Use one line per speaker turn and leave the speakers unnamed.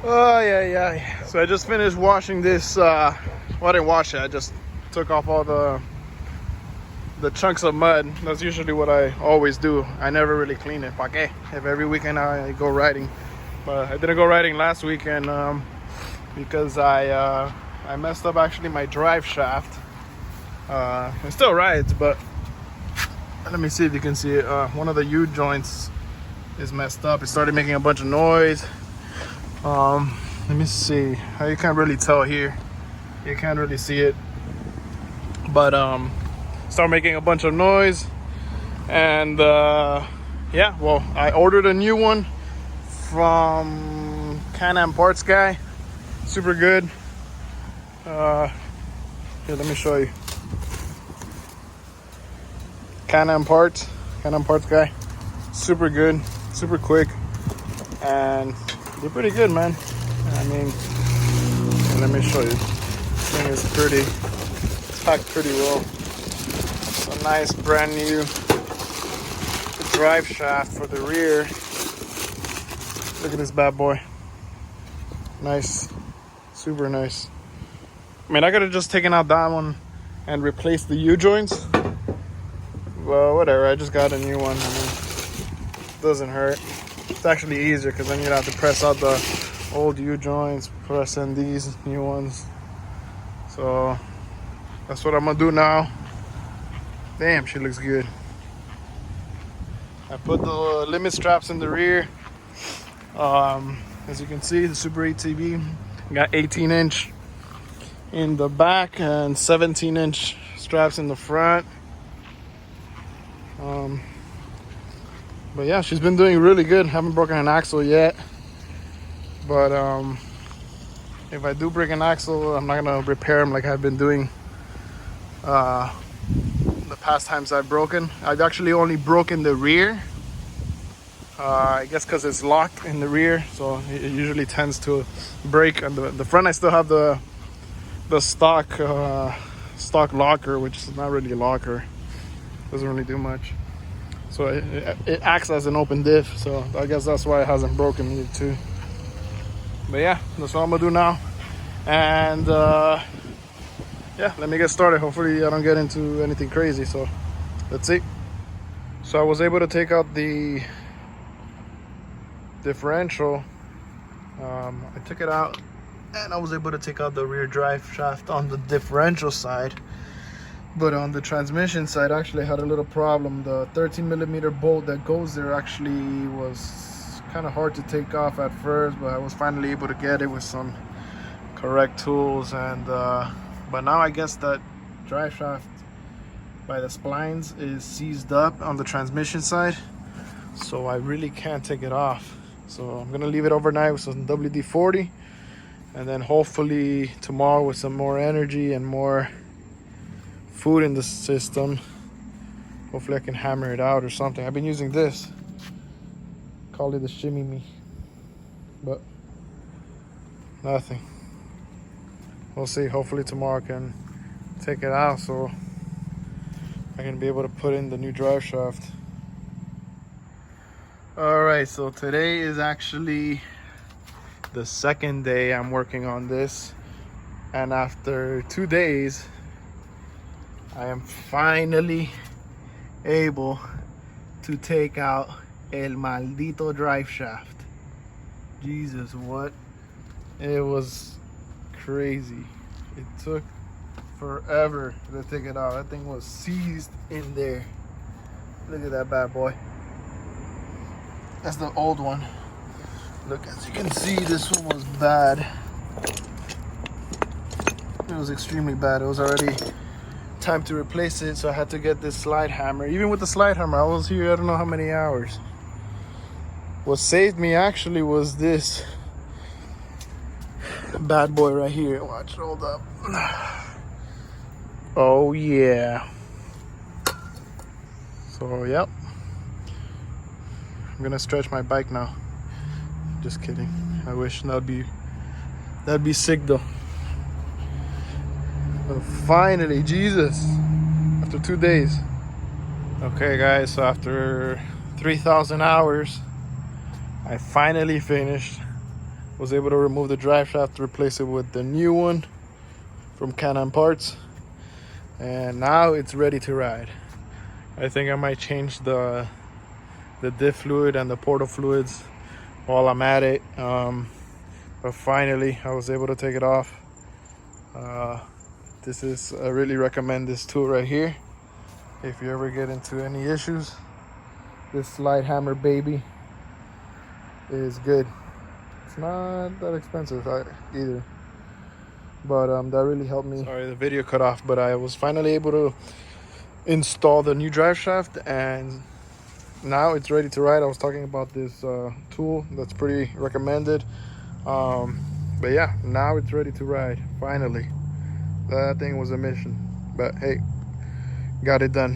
Oh yeah. So I just finished washing this. Well, I didn't wash it. I just took off all the chunks of mud. That's usually what I always do. I never really clean it. ¿Pa qué? If every weekend I go riding, but I didn't go riding last weekend because I messed up actually my drive shaft. It still rides, but let me see if you can see it. One of the U joints is messed up. It started making a bunch of noise. Let me see. You can't really tell here. You can't really see it, but start making a bunch of noise. And yeah, well, I ordered a new one from Can Am parts guy. Super good. Here, let me show you. Can Am parts guy. Super good, super quick, and they're pretty good, man. I mean, let me show you. This thing is pretty, packed pretty well. It's a nice brand new drive shaft for the rear. Look at this bad boy. Nice, super nice. I mean, I could have just taken out that one and replaced the U joints. Well, whatever. I just got a new one. I mean, it doesn't hurt. It's actually easier because then you'd have to press out the old U joints, press in these new ones. So that's what I'm gonna do now. Damn, she looks good. I put the limit straps in the rear. As you can see, the Super 8 TV got 18-inch in the back and 17-inch straps in the front. But yeah, she's been doing really good. Haven't broken an axle yet, but if I do break an axle, I'm not gonna repair them like I've been doing the past times I've broken. I've actually only broken the rear, I guess because it's locked in the rear, so it usually tends to break. And the front, I still have the stock locker, which is not really a locker, doesn't really do much. So it acts as an open diff, so I guess that's why it hasn't broken either too. But yeah, that's what I'm gonna do now. And yeah, let me get started. Hopefully I don't get into anything crazy, so let's see. So I was able to take out the differential. I took it out and I was able to take out the rear drive shaft on the differential side. But on the transmission side, I actually had a little problem. The 13mm bolt that goes there actually was kind of hard to take off at first, but I was finally able to get it with some correct tools. And but now I guess that drive shaft by the splines is seized up on the transmission side, so I really can't take it off. So I'm gonna leave it overnight with some WD-40, and then hopefully tomorrow with some more energy and more food in the system, hopefully I can hammer it out or something. I've been using this, call it the shimmy me, but nothing. We'll see. Hopefully tomorrow I can take it out so I can be able to put in the new drive shaft. All right, so today is actually the second day I'm working on this, and after 2 days I am finally able to take out el maldito drive shaft. Jesus, what? It was crazy. It took forever to take it out. That thing was seized in there. Look at that bad boy. That's the old one. Look, as you can see, this one was bad. It was extremely bad. It was already time to replace it, so I had to get this slide hammer. Even with the slide hammer, I was here I don't know how many hours. What saved me actually was this bad boy right here. Watch, hold up. Oh yeah. So yep, I'm gonna stretch my bike now. Just kidding. I wish that'd be sick though. But finally, Jesus, after 2 days. Okay guys, so after 3,000 hours, I finally finished. Was able to remove the drive shaft, replace it with the new one from Can Am parts, and now it's ready to ride. I think I might change the diff fluid and the portal fluids while I'm at it. But finally I was able to take it off. I really recommend this tool right here if you ever get into any issues. This slide hammer baby is good. It's not that expensive either, but that really helped me. Sorry, the video cut off, but I was finally able to install the new drive shaft, and now it's ready to ride. I was talking about this tool that's pretty recommended, but yeah, now it's ready to ride finally. That thing was a mission, but hey, got it done.